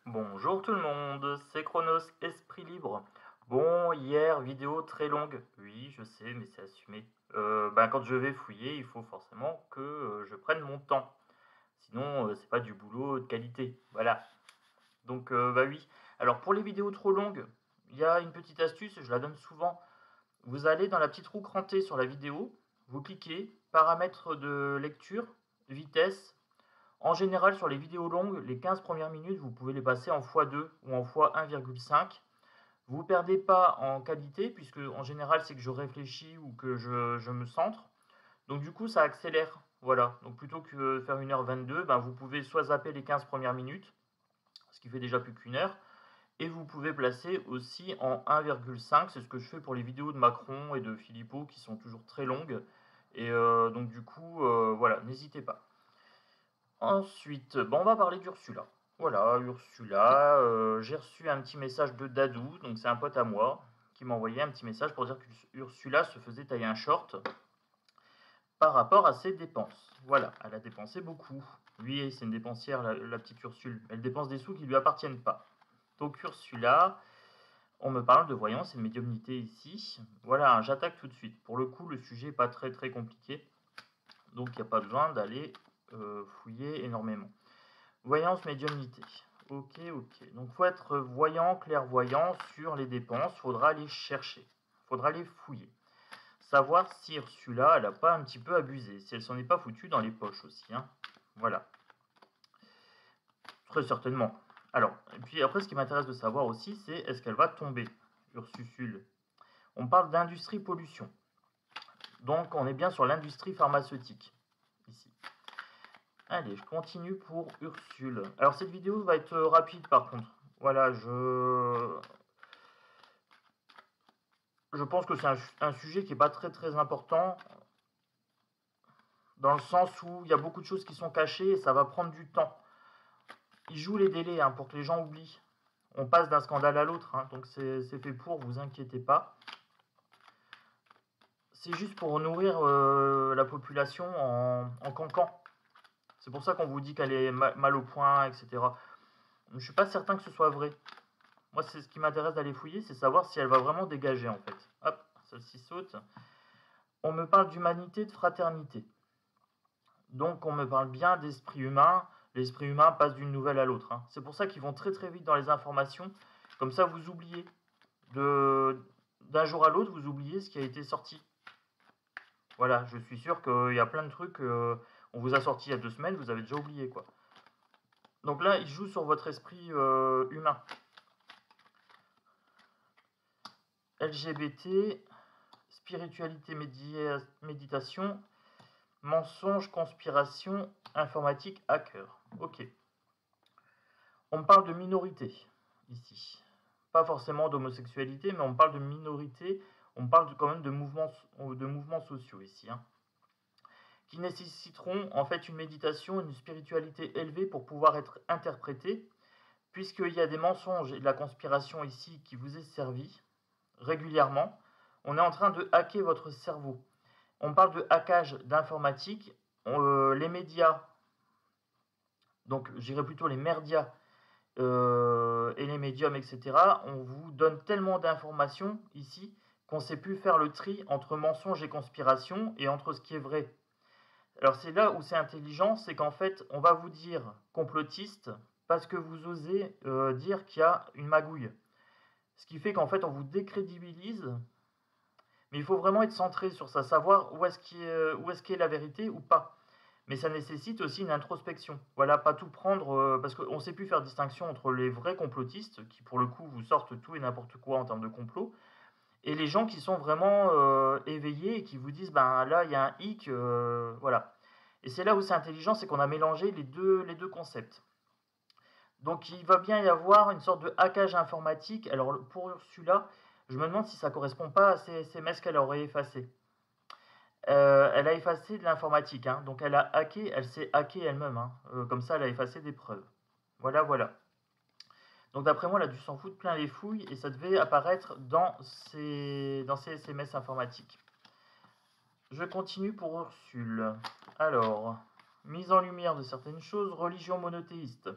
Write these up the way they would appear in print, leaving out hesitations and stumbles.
Bonjour tout le monde, c'est Chronos, Esprit Libre. Bon, hier, vidéo très longue. Oui, je sais, mais c'est assumé. Quand je vais fouiller, il faut forcément que je prenne mon temps. Sinon, c'est pas du boulot de qualité. Voilà. Donc, oui. Alors, pour les vidéos trop longues, il y a une petite astuce, je la donne souvent. Vous allez dans la petite roue crantée sur la vidéo, vous cliquez, paramètres de lecture, vitesse. En général, sur les vidéos longues, les 15 premières minutes, vous pouvez les passer en x2 ou en x1,5. Vous ne perdez pas en qualité, puisque en général, c'est que je réfléchis ou que je me centre. Donc du coup, ça accélère. Voilà. Donc plutôt que de faire 1h22, vous pouvez soit zapper les 15 premières minutes, ce qui fait déjà plus qu'une heure, et vous pouvez placer aussi en 1,5. C'est ce que je fais pour les vidéos de Macron et de Philippot, qui sont toujours très longues. Et donc du coup, voilà, n'hésitez pas. Ensuite, on va parler d'Ursula. Voilà, Ursula, j'ai reçu un petit message de Dadou, donc c'est un pote à moi, qui m'a envoyé un petit message pour dire qu'Ursula se faisait tailler un short par rapport à ses dépenses. Voilà, elle a dépensé beaucoup. Oui, c'est une dépensière, la petite Ursule. Elle dépense des sous qui ne lui appartiennent pas. Donc Ursula, on me parle de voyance et de médiumnité ici. Voilà, j'attaque tout de suite. Pour le coup, le sujet n'est pas très très compliqué, donc il n'y a pas besoin d'aller fouiller énormément. Voyance, médiumnité. Ok, ok. Donc, faut être voyant, clairvoyant sur les dépenses. Faudra les chercher. Faudra les fouiller. Savoir si Ursula, elle n'a pas un petit peu abusé. Si elle s'en est pas foutue dans les poches aussi. Hein. Voilà. Très certainement. Alors, et puis après, ce qui m'intéresse de savoir aussi, c'est est-ce qu'elle va tomber, Ursusule. On parle d'industrie pollution. Donc, on est bien sur l'industrie pharmaceutique, ici. Allez, je continue pour Ursule. Alors cette vidéo va être rapide par contre. Voilà, je pense que c'est un sujet qui n'est pas très très important, dans le sens où il y a beaucoup de choses qui sont cachées et ça va prendre du temps. Il joue les délais pour que les gens oublient. On passe d'un scandale à l'autre, donc c'est fait pour, vous inquiétez pas. C'est juste pour nourrir la population en cancan. C'est pour ça qu'on vous dit qu'elle est mal au point, etc. Je ne suis pas certain que ce soit vrai. Moi, c'est ce qui m'intéresse d'aller fouiller, c'est savoir si elle va vraiment dégager, en fait. Hop, celle-ci saute. On me parle d'humanité, de fraternité. Donc, on me parle bien d'esprit humain. L'esprit humain passe d'une nouvelle à l'autre. C'est pour ça qu'ils vont très très vite dans les informations. Comme ça, vous oubliez. D'un jour à l'autre, vous oubliez ce qui a été sorti. Voilà, je suis sûr qu'il y a plein de trucs. On vous a sorti il y a 2 semaines, vous avez déjà oublié, quoi. Donc là, il joue sur votre esprit humain. LGBT, spiritualité, méditation, mensonge, conspiration, informatique, hacker. Ok. On parle de minorité ici. Pas forcément d'homosexualité, mais on parle de minorité. On parle quand même de mouvements sociaux ici. Qui nécessiteront en fait une méditation et une spiritualité élevée pour pouvoir être interprétés, puisqu'il y a des mensonges et de la conspiration ici qui vous est servi régulièrement. On est en train de hacker votre cerveau. On parle de hackage d'informatique. Les médias, donc j'irais plutôt les merdias et les médiums, etc., on vous donne tellement d'informations ici qu'on ne sait plus faire le tri entre mensonges et conspiration et entre ce qui est vrai. Alors c'est là où c'est intelligent, c'est qu'en fait, on va vous dire complotiste parce que vous osez dire qu'il y a une magouille. Ce qui fait qu'en fait, on vous décrédibilise, mais il faut vraiment être centré sur ça, savoir où est-ce qu'est la vérité ou pas. Mais ça nécessite aussi une introspection. Voilà, pas tout prendre, parce qu'on ne sait plus faire distinction entre les vrais complotistes, qui pour le coup vous sortent tout et n'importe quoi en termes de complot, et les gens qui sont vraiment éveillés et qui vous disent, là, il y a un hic, voilà. Et c'est là où c'est intelligent, c'est qu'on a mélangé les deux concepts. Donc il va bien y avoir une sorte de hackage informatique. Alors pour Ursula, je me demande si ça ne correspond pas à ces SMS qu'elle aurait effacés. Elle a effacé de l'informatique, donc elle a hacké, elle s'est hackée elle-même. Comme ça, elle a effacé des preuves. Voilà, voilà. Donc d'après moi, elle a dû s'en foutre plein les fouilles et ça devait apparaître dans ses SMS informatiques. Je continue pour Ursule. Alors, mise en lumière de certaines choses, religion monothéiste.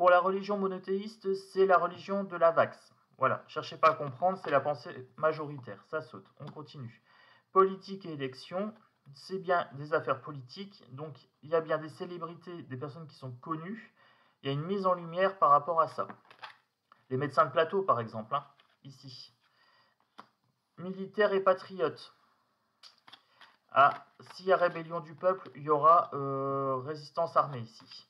Pour la religion monothéiste, c'est la religion de la Vax. Voilà, cherchez pas à comprendre, c'est la pensée majoritaire. Ça saute, on continue. Politique et élection, c'est bien des affaires politiques, donc il y a bien des célébrités, des personnes qui sont connues. Il y a une mise en lumière par rapport à ça. Les médecins de plateau, par exemple, hein, ici. Militaires et patriotes. Ah, s'il y a rébellion du peuple, il y aura résistance armée ici.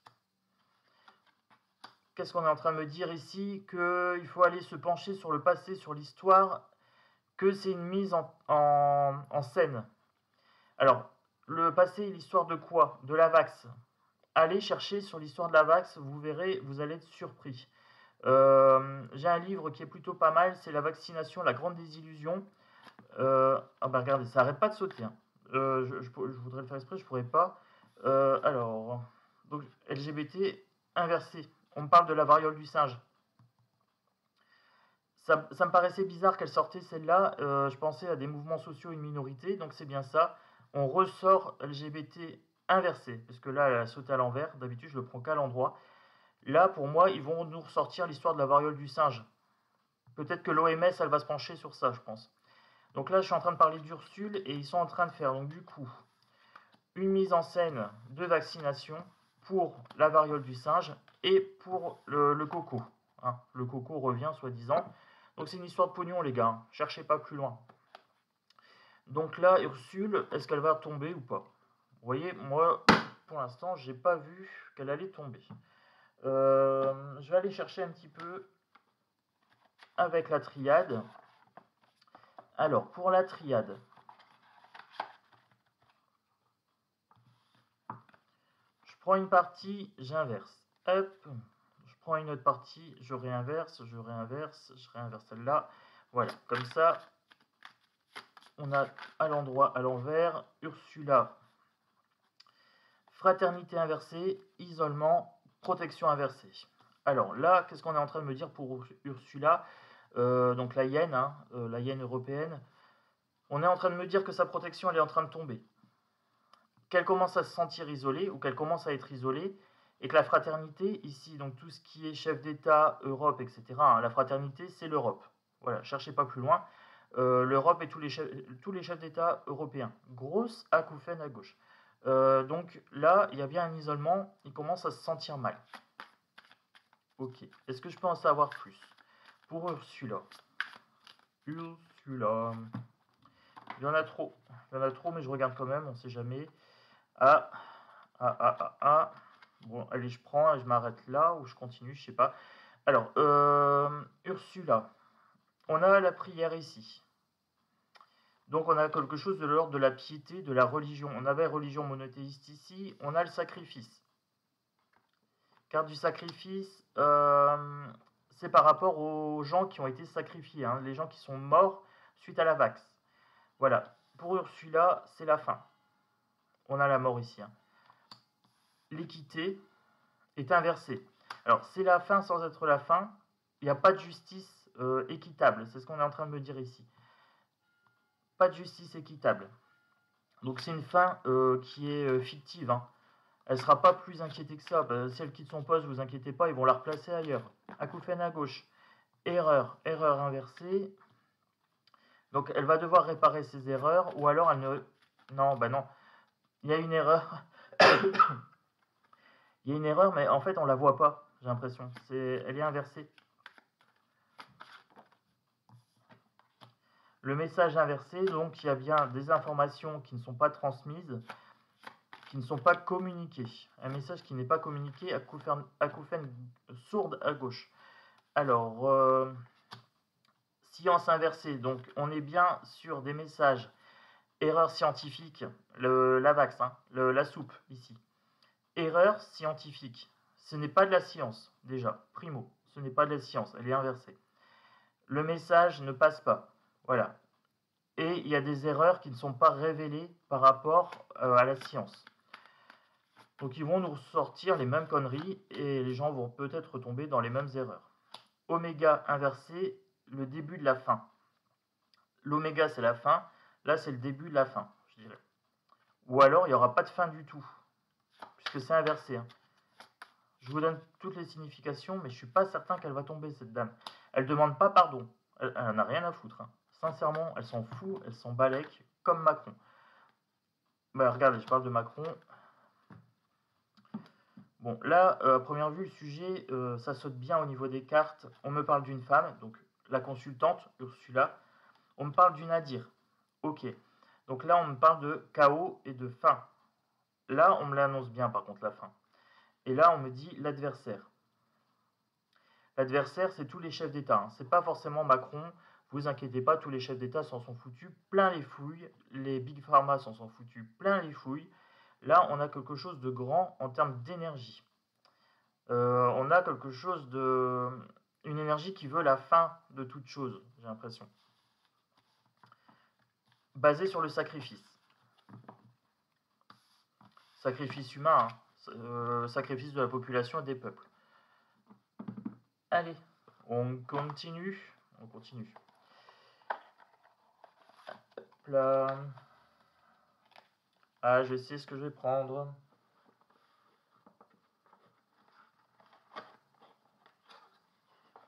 Qu'est-ce qu'on est en train de me dire ici? Qu'il faut aller se pencher sur le passé, sur l'histoire, que c'est une mise en scène. Alors, le passé et l'histoire de quoi? De la Vax. Allez chercher sur l'histoire de la Vax, vous verrez, vous allez être surpris. J'ai un livre qui est plutôt pas mal, c'est La vaccination, la grande désillusion. Ah bah regardez, ça arrête pas de sauter. Hein. Je voudrais le faire exprès, je pourrais pas. Alors, donc LGBT inversé. On me parle de la variole du singe. Ça me paraissait bizarre qu'elle sortait celle-là. Je pensais à des mouvements sociaux, une minorité, donc c'est bien ça. On ressort LGBT inversé, parce que là, elle a sauté à l'envers. D'habitude, je le prends qu'à l'endroit. Là, pour moi, ils vont nous ressortir l'histoire de la variole du singe. Peut-être que l'OMS, elle va se pencher sur ça, je pense. Donc là, je suis en train de parler d'Ursule et ils sont en train de faire, donc du coup, une mise en scène de vaccination pour la variole du singe et pour le coco. Hein. Le coco revient, soi-disant. Donc c'est une histoire de pognon, les gars. Cherchez pas plus loin. Donc là, Ursule, est-ce qu'elle va tomber ou pas? Vous voyez, moi, pour l'instant, j'ai pas vu qu'elle allait tomber. Je vais aller chercher un petit peu avec la triade. Alors, pour la triade, je prends une partie, j'inverse. Hop, je prends une autre partie, je réinverse, je réinverse celle-là. Voilà, comme ça, on a à l'endroit, à l'envers, Ursula, fraternité inversée, isolement, protection inversée. Alors là, qu'est-ce qu'on est en train de me dire pour Ursula? Donc la hyène, hein, la hyène européenne. On est en train de me dire que sa protection, elle est en train de tomber. Qu'elle commence à se sentir isolée, ou qu'elle commence à être isolée, et que la fraternité, ici, donc tout ce qui est chef d'État, Europe, etc., hein, la fraternité, c'est l'Europe. Voilà, cherchez pas plus loin. L'Europe et tous les chefs d'État européens. Grosse acouphène à gauche. Donc là, il y a bien un isolement, il commence à se sentir mal. Ok, est-ce que je peux en savoir plus? Pour Ursula. Ursula. Il y en a trop. Mais je regarde quand même, on sait jamais. Ah. Bon, allez, je prends et je m'arrête là, ou je continue, je sais pas. Alors, Ursula. On a la prière ici. Donc on a quelque chose de l'ordre de la piété, de la religion. On avait religion monothéiste ici, on a le sacrifice. Carte du sacrifice, c'est par rapport aux gens qui ont été sacrifiés, hein, les gens qui sont morts suite à la Vax. Voilà, pour Ursula, c'est la fin. On a la mort ici. Hein. L'équité est inversée. Alors c'est la fin sans être la fin, il n'y a pas de justice équitable, c'est ce qu'on est en train de me dire ici. Pas de justice équitable. Donc c'est une fin qui est fictive. Hein. Elle ne sera pas plus inquiétée que ça. Si elle quitte son poste, vous inquiétez pas, ils vont la replacer ailleurs. Acouphène à gauche. Erreur inversée. Donc elle va devoir réparer ses erreurs, ou alors elle ne... Non, bah non. Il y a une erreur. Il y a une erreur, mais en fait on la voit pas, j'ai l'impression. Elle est inversée. Le message inversé, donc il y a bien des informations qui ne sont pas transmises, qui ne sont pas communiquées. Un message qui n'est pas communiqué, acouphène sourde à gauche. Alors, science inversée, donc on est bien sur des messages, erreur scientifique, la Vax, hein, la soupe ici. Erreur scientifique, ce n'est pas de la science, déjà, primo, ce n'est pas de la science, elle est inversée. Le message ne passe pas. Voilà. Et il y a des erreurs qui ne sont pas révélées par rapport à la science. Donc ils vont nous sortir les mêmes conneries et les gens vont peut-être tomber dans les mêmes erreurs. Oméga inversé, le début de la fin. L'oméga c'est la fin, là c'est le début de la fin, je dirais. Ou alors il n'y aura pas de fin du tout, puisque c'est inversé. Hein. Je Je vous donne toutes les significations, mais je suis pas certain qu'elle va tomber, cette dame. Elle demande pas pardon. Elle en a rien à foutre. Hein. Sincèrement, elle s'en fout, elle s'en balèque, comme Macron. Bah, regardez, je parle de Macron. Bon, là, à première vue, le sujet, ça saute bien au niveau des cartes. On me parle d'une femme, donc la consultante, Ursula. On me parle du Nadir. Ok. Donc là, on me parle de chaos et de fin. Là, on me l'annonce bien, par contre, la fin. Et là, on me dit l'adversaire. L'adversaire, c'est tous les chefs d'État. Hein. C'est pas forcément Macron. Vous inquiétez pas, tous les chefs d'État s'en sont foutus plein les fouilles. Les Big Pharma s'en sont foutus plein les fouilles. Là, on a quelque chose de grand en termes d'énergie. On a quelque chose de... Une énergie qui veut la fin de toute chose, j'ai l'impression. Basée sur le sacrifice. Sacrifice humain, hein. Sacrifice de la population et des peuples. Allez, on continue. On continue. Là. Ah, je sais ce que je vais prendre.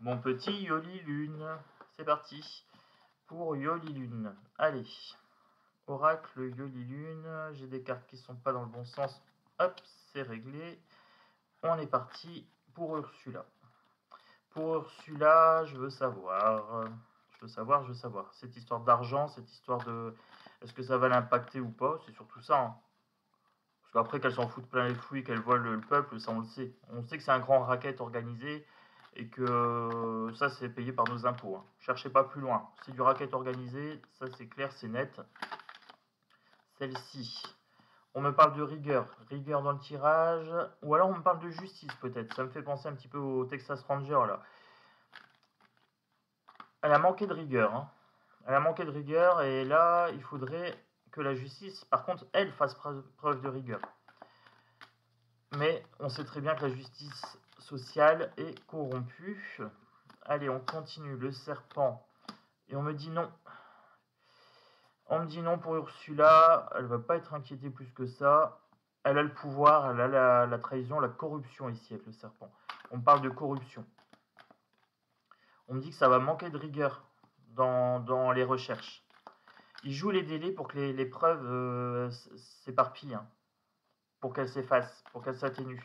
Mon petit Yoli Lune. C'est parti pour Yoli Lune. Allez. Oracle Yoli Lune. J'ai des cartes qui sont pas dans le bon sens. Hop, c'est réglé. On est parti pour Ursula. Pour Ursula, je veux savoir. Je veux savoir. Cette histoire d'argent, cette histoire de... Est-ce que ça va l'impacter ou pas? C'est surtout ça. Hein. Parce qu'après qu'elle s'en fout plein les fouilles, qu'elle vole le peuple, ça on le sait. On sait que c'est un grand racket organisé et que ça c'est payé par nos impôts. Hein. Cherchez pas plus loin. C'est du racket organisé, ça c'est clair, c'est net. Celle-ci. On me parle de rigueur. Rigueur dans le tirage. Ou alors on me parle de justice peut-être. Ça me fait penser un petit peu au Texas Ranger là. Elle a manqué de rigueur. Hein. Elle a manqué de rigueur et là, il faudrait que la justice, par contre, elle fasse preuve de rigueur. Mais on sait très bien que la justice sociale est corrompue. Allez, on continue. Le serpent. Et on me dit non. On me dit non pour Ursula. Elle va pas être inquiétée plus que ça. Elle a le pouvoir, elle a la trahison, la corruption ici avec le serpent. On parle de corruption. On me dit que ça va manquer de rigueur dans les recherches. Il joue les délais pour que les preuves s'éparpillent, hein, pour qu'elles s'effacent, pour qu'elles s'atténuent.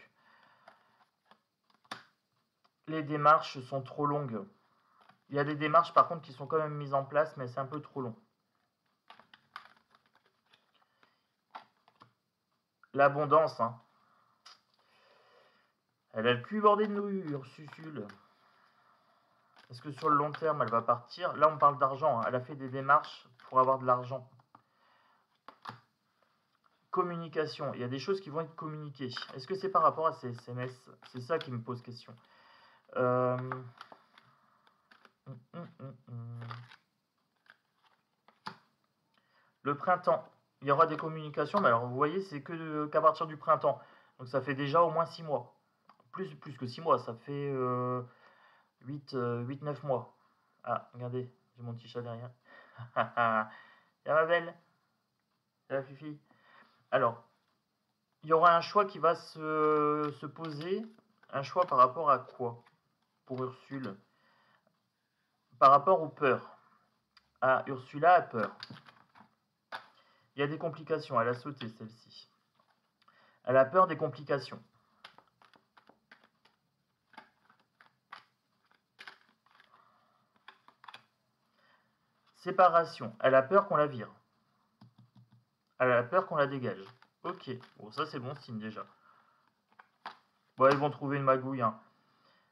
Les démarches sont trop longues. Il y a des démarches par contre qui sont quand même mises en place, mais c'est un peu trop long. L'abondance, hein. Elle a le cul bordé de nouilles, Ursusule. Est-ce que sur le long terme, elle va partir? Là, on parle d'argent. Hein. Elle a fait des démarches pour avoir de l'argent. Communication. Il y a des choses qui vont être communiquées. Est-ce que c'est par rapport à ces SMS? C'est ça qui me pose question. Le printemps. Il y aura des communications, mais alors vous voyez, c'est qu'à partir du printemps. Donc ça fait déjà au moins 6 mois. Plus que 6 mois, ça fait 8-9 mois. Ah, regardez, j'ai mon petit chat derrière. Y'a ma belle. La fifi. Alors, il y aura un choix qui va se poser. Un choix par rapport à quoi? Pour Ursule. Par rapport aux peurs. Ah, Ursula a peur. Il y a des complications. Elle a sauté celle-ci. Elle a peur des complications. Séparation. Elle a peur qu'on la vire. Elle a peur qu'on la dégage. Ok. Bon, ça c'est bon signe déjà. Bon, ils vont trouver une magouille. Hein.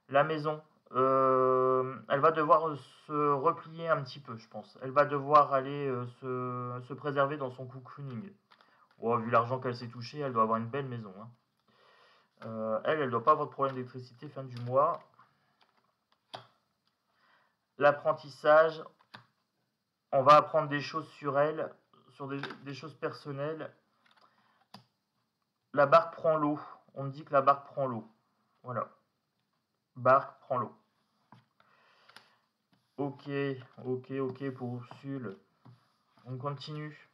La maison. Elle va devoir se replier un petit peu, je pense. Elle va devoir aller se préserver dans son cocooning. Bon, vu l'argent qu'elle s'est touché, elle doit avoir une belle maison. Hein. Elle doit pas avoir de problème d'électricité fin du mois. L'apprentissage. On va apprendre des choses sur elle, sur des choses personnelles. La barque prend l'eau. On me dit que la barque prend l'eau. Voilà. Barque prend l'eau. Ok pour Ursule. On continue.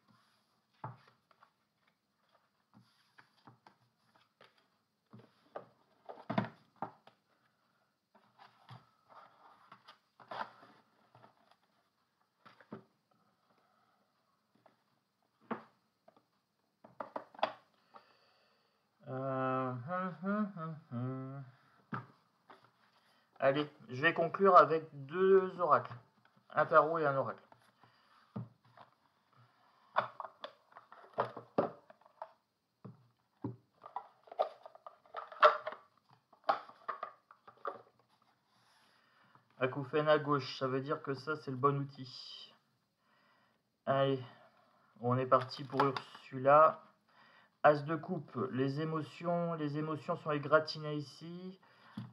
Allez, je vais conclure avec 2 oracles. Un tarot et un oracle. Acouphène à gauche, ça veut dire que ça c'est le bon outil. Allez, on est parti pour Ursula. As de coupe, les émotions sont égratignées ici.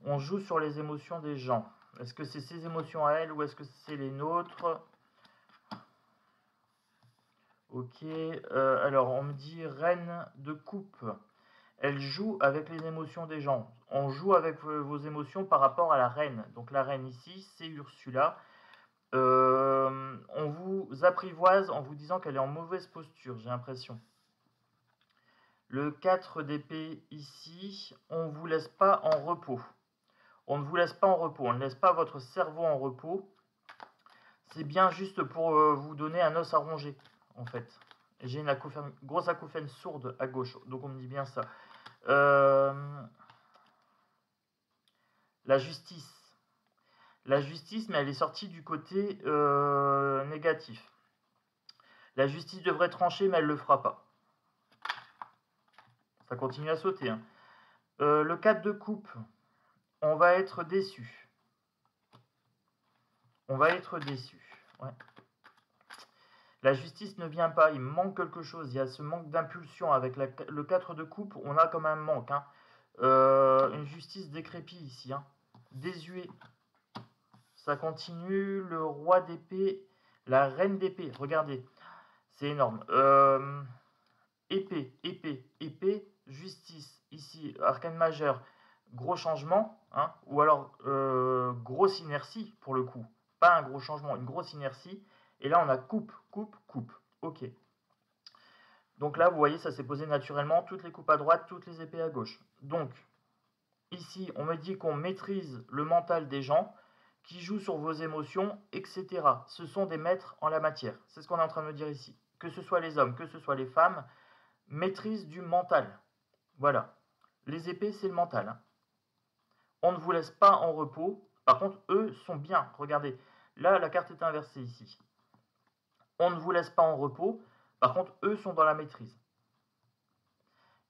On joue sur les émotions des gens. Est-ce que c'est ses émotions à elle ou est-ce que c'est les nôtres? Ok, alors on me dit reine de coupe. Elle joue avec les émotions des gens. On joue avec vos émotions par rapport à la reine. Donc la reine ici, c'est Ursula. On vous apprivoise en vous disant qu'elle est en mauvaise posture, j'ai l'impression. Le 4 d'épée ici, on ne vous laisse pas en repos. On ne vous laisse pas en repos, on ne laisse pas votre cerveau en repos. C'est bien juste pour vous donner un os à ronger, en fait. J'ai une grosse acouphène sourde à gauche, donc on me dit bien ça. La justice. La justice, mais elle est sortie du côté négatif. La justice devrait trancher, mais elle ne le fera pas. Ça continue à sauter. Hein. Le 4 de coupe, on va être déçu. On va être déçu. Ouais. La justice ne vient pas, il manque quelque chose. Il y a ce manque d'impulsion. Avec le 4 de coupe, on a comme un manque. Hein. Une justice décrépite ici. Hein. Désuet. Ça continue. Le roi d'épée, la reine d'épée. Regardez, c'est énorme. Épée, épée, épée, justice. Ici, arcane majeur, gros changement. Hein, ou alors grosse inertie pour le coup. Pas un gros changement, une grosse inertie. Et là, on a coupe, coupe, coupe. Ok. Donc là, vous voyez, ça s'est posé naturellement. Toutes les coupes à droite, toutes les épées à gauche. Donc, ici, on me dit qu'on maîtrise le mental des gens, qui jouent sur vos émotions, etc. Ce sont des maîtres en la matière. C'est ce qu'on est en train de me dire ici. Que ce soit les hommes, que ce soit les femmes, maîtrise du mental. Voilà. Les épées, c'est le mental. Hein. On ne vous laisse pas en repos. Par contre, eux sont bien. Regardez. Là, la carte est inversée ici. On ne vous laisse pas en repos. Par contre, eux sont dans la maîtrise.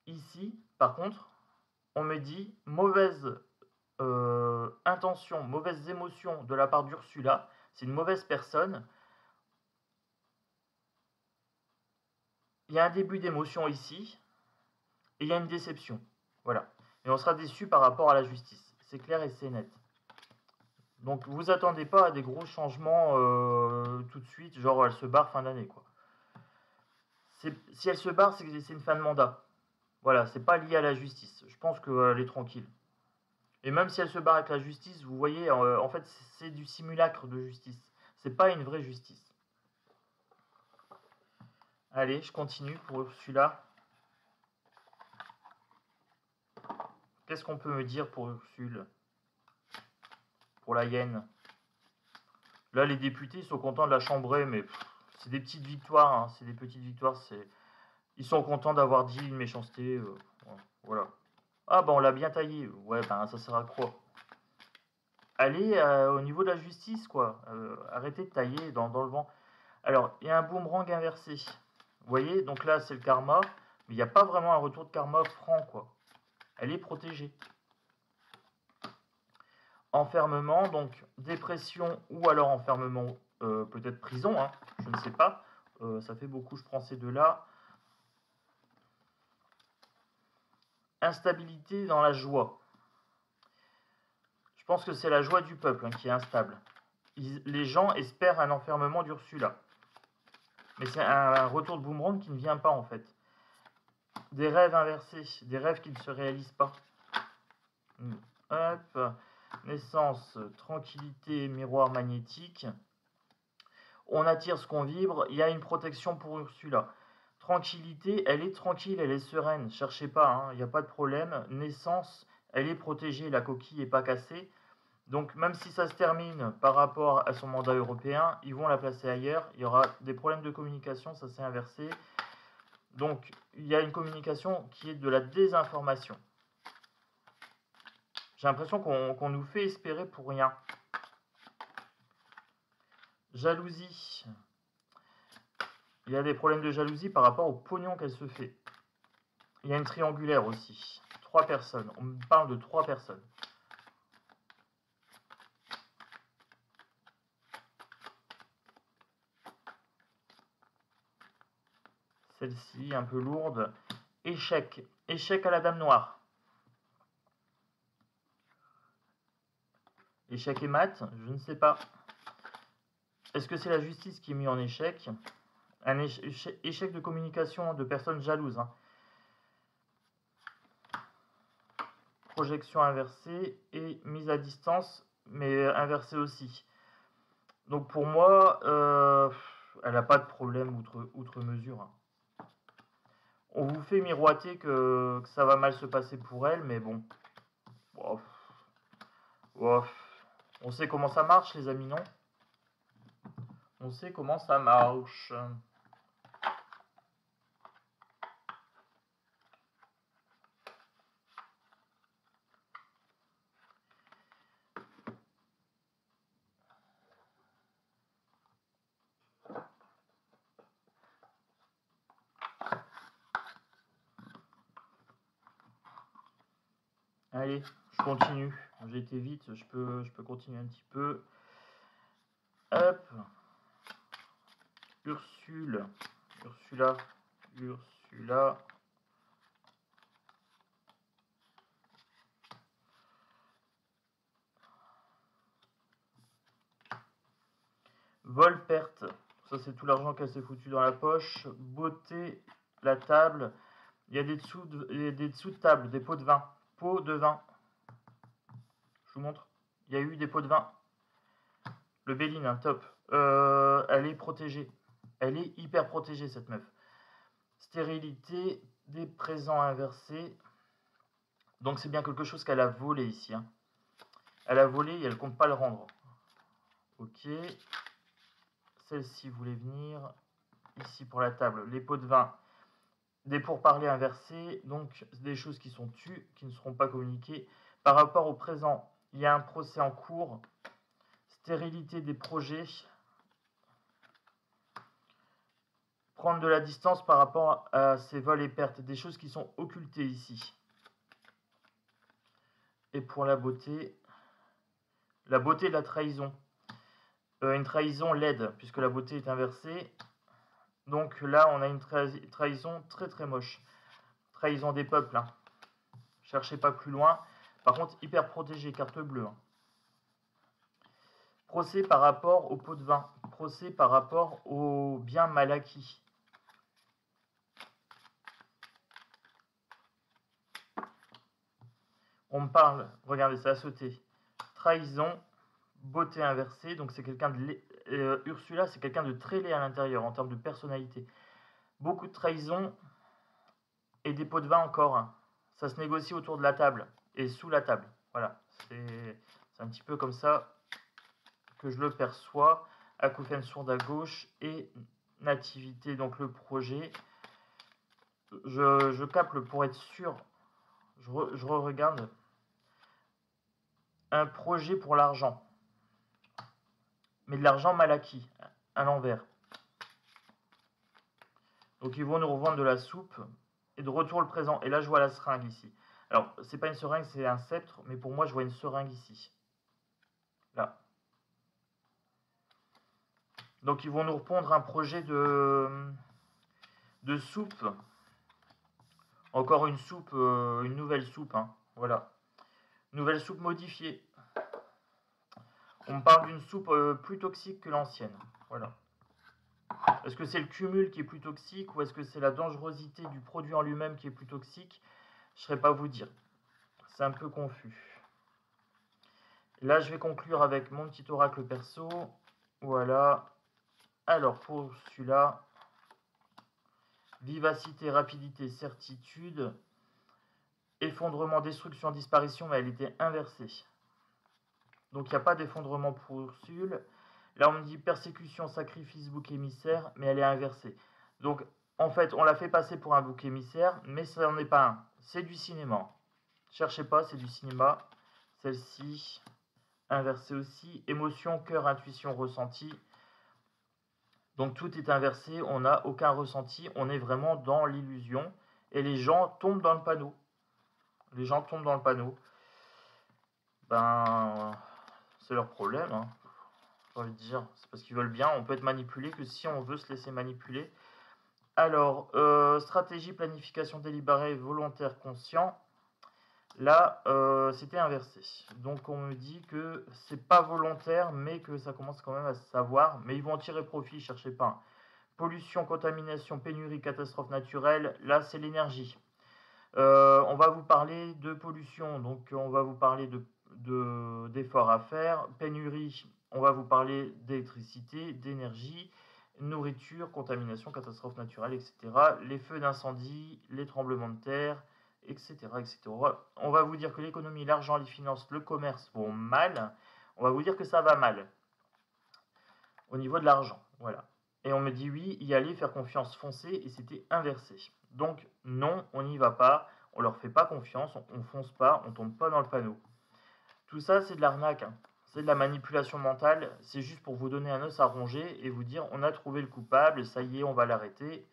Ici, par contre, on me dit mauvaise intention, mauvaise émotion de la part d'Ursula. C'est une mauvaise personne. Il y a un début d'émotion ici. Et il y a une déception. Voilà. Et on sera déçu par rapport à la justice. C'est clair et c'est net. Donc, vous attendez pas à des gros changements tout de suite. Genre, elle se barre fin d'année, quoi. Si elle se barre, c'est que c'est une fin de mandat. Voilà, c'est pas lié à la justice. Je pense qu'elle est tranquille. Et même si elle se barre avec la justice, vous voyez, en fait, c'est du simulacre de justice. C'est pas une vraie justice. Allez, je continue pour Ursula. Qu'est-ce qu'on peut me dire pour Ursule? Pour la hyène. Là, les députés sont contents de la chambrer, mais c'est des petites victoires. Hein, c'est des petites victoires. Ils sont contents d'avoir dit une méchanceté. Voilà. Ah, bah on l'a bien taillé. Ouais, ben ça sert à quoi? Allez au niveau de la justice, quoi. Arrêtez de tailler dans le vent. Alors, il y a un boomerang inversé. Vous voyez, donc là, c'est le karma. Mais il n'y a pas vraiment un retour de karma franc, quoi. Elle est protégée. Enfermement, donc dépression ou alors enfermement, peut-être prison, hein, je ne sais pas. Ça fait beaucoup, je prends ces deux-là. Instabilité dans la joie. Je pense que c'est la joie du peuple hein, qui est instable. Les gens espèrent un enfermement d'Ursula. Mais c'est un retour de boomerang qui ne vient pas en fait. Des rêves inversés, des rêves qui ne se réalisent pas. Hop. Naissance, tranquillité, miroir magnétique. On attire ce qu'on vibre. Il y a une protection pour Ursula. Tranquillité, elle est tranquille, elle est sereine. Cherchez pas, hein, il n'y a pas de problème. Naissance, elle est protégée, la coquille n'est pas cassée. Donc même si ça se termine par rapport à son mandat européen, ils vont la placer ailleurs. Il y aura des problèmes de communication, ça s'est inversé. Donc il y a une communication qui est de la désinformation. J'ai l'impression qu'on nous fait espérer pour rien. Jalousie. Il y a des problèmes de jalousie par rapport au pognon qu'elle se fait. Il y a une triangulaire aussi. 3 personnes. On me parle de 3 personnes. Celle-ci, un peu lourde. Échec. Échec à la dame noire. Échec et mat, je ne sais pas. Est-ce que c'est la justice qui est mise en échec? Un échec de communication de personnes jalouses. Hein. Projection inversée et mise à distance, mais inversée aussi. Donc pour moi, elle n'a pas de problème outre mesure. Hein. On vous fait miroiter que ça va mal se passer pour elle, mais bon. Ouf. Ouf. On sait comment ça marche, les amis, non? On sait comment ça marche. Allez, je continue. J'ai été vite, je peux continuer un petit peu. Hop. Ursula. Vol, perte. Ça, c'est tout l'argent qu'elle s'est foutu dans la poche. Beauté, la table. Il y a des dessous de table, des pots de vin. Pots de vin. Je vous montre. Il y a eu des pots de vin. Le Béline, hein, top. Elle est protégée. Elle est hyper protégée, cette meuf. Stérilité, des présents inversés. Donc c'est bien quelque chose qu'elle a volé ici. Hein. Elle a volé et elle compte pas le rendre. Ok. Celle-ci voulait venir. Ici pour la table, les pots de vin. Des pourparlers inversés. Donc des choses qui sont tues, qui ne seront pas communiquées. Par rapport au présent, il y a un procès en cours. Stérilité des projets. Prendre de la distance par rapport à ces vols et pertes. Des choses qui sont occultées ici. Et pour la beauté de la trahison. Une trahison laide, puisque la beauté est inversée. Donc là, on a une trahison très très moche. Trahison des peuples. Hein. Cherchez pas plus loin. Par contre, hyper protégé, carte bleue. Hein. Procès par rapport au pot de vin. Procès par rapport au bien mal acquis. On me parle, regardez, ça a sauté. Trahison, beauté inversée. Donc c'est quelqu'un de... Ursula, c'est quelqu'un de très laid à l'intérieur en termes de personnalité. Beaucoup de trahison et des pots de vin encore. Hein. Ça se négocie autour de la table et sous la table. Voilà, c'est un petit peu comme ça que je le perçois. Acouphène sourde à gauche et nativité, donc le projet. Je capte pour être sûr. Je regarde. Un projet pour l'argent. Mais de l'argent mal acquis, à l'envers. Donc ils vont nous revendre de la soupe et de retour le présent. Et là je vois la seringue ici. Alors c'est pas une seringue, c'est un sceptre, mais pour moi je vois une seringue ici. Là. Donc ils vont nous répondre un projet de soupe. Encore une soupe, une nouvelle soupe. Hein. Voilà. Nouvelle soupe modifiée. On me parle d'une soupe plus toxique que l'ancienne. Voilà. Est-ce que c'est le cumul qui est plus toxique ou est-ce que c'est la dangerosité du produit en lui-même qui est plus toxique? Je ne saurais pas vous dire. C'est un peu confus. Là, je vais conclure avec mon petit oracle perso. Voilà. Alors, pour celui-là, vivacité, rapidité, certitude, effondrement, destruction, disparition, mais elle était inversée. Donc, il n'y a pas d'effondrement pour Ursule. Là, on me dit persécution, sacrifice, bouc émissaire, mais elle est inversée. Donc, en fait, on l'a fait passer pour un bouc émissaire, mais ça n'en est pas un. C'est du cinéma. Cherchez pas, c'est du cinéma. Celle-ci, inversée aussi. Émotion, cœur, intuition, ressenti. Donc tout est inversé, on n'a aucun ressenti, on est vraiment dans l'illusion. Et les gens tombent dans le panneau. Les gens tombent dans le panneau. Ben, c'est leur problème, hein. J'ai envie de dire, c'est parce qu'ils veulent bien. On peut être manipulé que si on veut se laisser manipuler. Alors, stratégie, planification délibérée, volontaire, conscient. Là, c'était inversé. Donc, on me dit que c'est pas volontaire, mais que ça commence quand même à se savoir. Mais ils vont en tirer profit, cherchez pas. Pollution, contamination, pénurie, catastrophe naturelle. Là, c'est l'énergie. On va vous parler de pollution, donc on va vous parler d'efforts à faire. Pénurie, on va vous parler d'électricité, d'énergie, nourriture, contamination, catastrophe naturelle, etc. Les feux d'incendie, les tremblements de terre, etc., etc. On va vous dire que l'économie, l'argent, les finances, le commerce vont mal. On va vous dire que ça va mal au niveau de l'argent. Voilà. Et on me dit oui, y aller, faire confiance, foncer, et c'était inversé. Donc non, on n'y va pas, on leur fait pas confiance, on fonce pas, on tombe pas dans le panneau. Tout ça, c'est de l'arnaque, hein. C'est de la manipulation mentale, c'est juste pour vous donner un os à ronger et vous dire on a trouvé le coupable, ça y est, on va l'arrêter,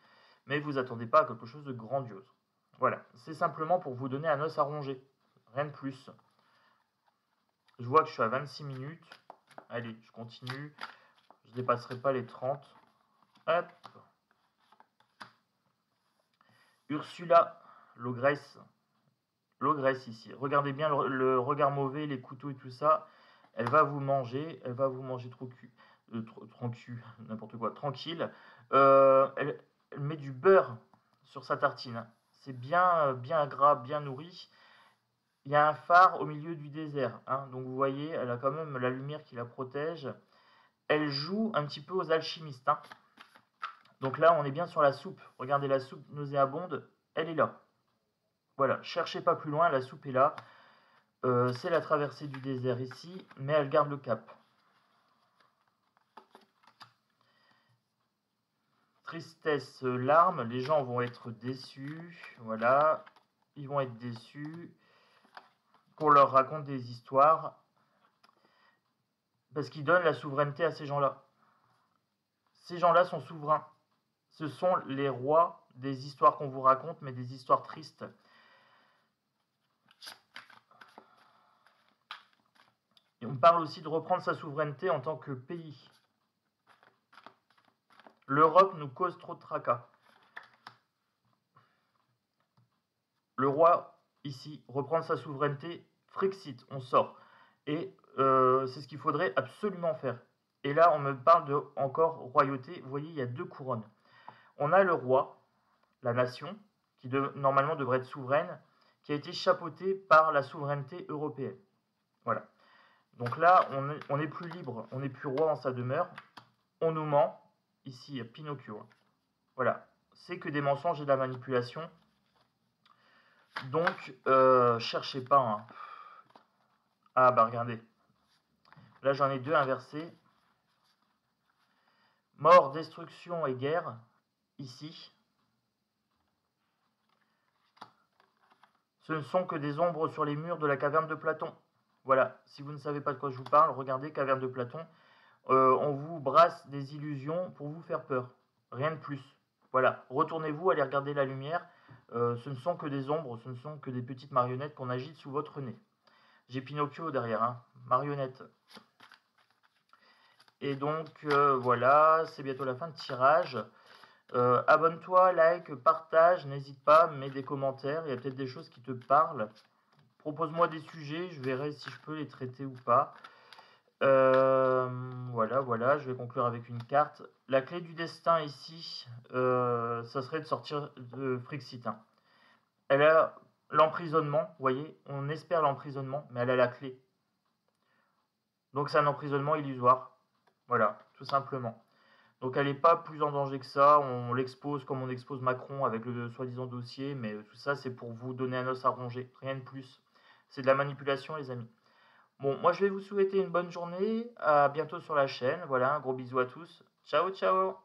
mais vous attendez pas à quelque chose de grandiose. Voilà, c'est simplement pour vous donner un os à ronger, rien de plus. Je vois que je suis à 26 minutes, allez, je continue, je ne dépasserai pas les 30. Hop. Ursula, l'ogresse ici. Regardez bien le regard mauvais, les couteaux et tout ça. Elle va vous manger trop cul, n'importe quoi, tranquille. Elle met du beurre sur sa tartine. C'est bien gras, bien nourri. Il y a un phare au milieu du désert, hein. Donc vous voyez, elle a quand même la lumière qui la protège. Elle joue un petit peu aux alchimistes, hein. Donc là, on est bien sur la soupe. Regardez la soupe nauséabonde, elle est là. Voilà, cherchez pas plus loin, la soupe est là. C'est la traversée du désert ici, mais elle garde le cap. Tristesse, larmes, les gens vont être déçus. Voilà, ils vont être déçus qu'on leur raconte des histoires. Parce qu'ils donnent la souveraineté à ces gens-là. Ces gens-là sont souverains. Ce sont les rois des histoires qu'on vous raconte, mais des histoires tristes. Et on parle aussi de reprendre sa souveraineté en tant que pays. L'Europe nous cause trop de tracas. Le roi, ici, reprendre sa souveraineté, Frexit, on sort. Et c'est ce qu'il faudrait absolument faire. Et là, on me parle de encore royauté. Vous voyez, il y a deux couronnes. On a le roi, la nation, qui normalement devrait être souveraine, qui a été chapeauté par la souveraineté européenne. Voilà. Donc là, on n'est plus libre, on n'est plus roi en sa demeure. On nous ment. Ici, il y a Pinocchio. Voilà. C'est que des mensonges et de la manipulation. Donc, cherchez pas, hein. Ah bah regardez. Là, j'en ai deux inversés. Mort, destruction et guerre. Ici. Ce ne sont que des ombres sur les murs de la caverne de Platon. Voilà. Si vous ne savez pas de quoi je vous parle, regardez caverne de Platon. On vous brasse des illusions pour vous faire peur. Rien de plus. Voilà. Retournez-vous, allez regarder la lumière. Ce ne sont que des ombres, ce ne sont que des petites marionnettes qu'on agite sous votre nez. J'ai Pinocchio derrière, hein. Marionnette. Et donc, voilà, c'est bientôt la fin de tirage. Abonne-toi, like, partage, n'hésite pas, mets des commentaires, il y a peut-être des choses qui te parlent. Propose-moi des sujets, je verrai si je peux les traiter ou pas. Voilà, je vais conclure avec une carte. La clé du destin ici, ça serait de sortir de Frixit, hein. Elle a l'emprisonnement, vous voyez, on espère l'emprisonnement, mais elle a la clé. Donc c'est un emprisonnement illusoire. Voilà, tout simplement. Donc elle n'est pas plus en danger que ça, on l'expose comme on expose Macron avec le soi-disant dossier, mais tout ça c'est pour vous donner un os à ronger, rien de plus. C'est de la manipulation les amis. Bon, moi je vais vous souhaiter une bonne journée, à bientôt sur la chaîne, voilà, un gros bisou à tous, ciao ciao.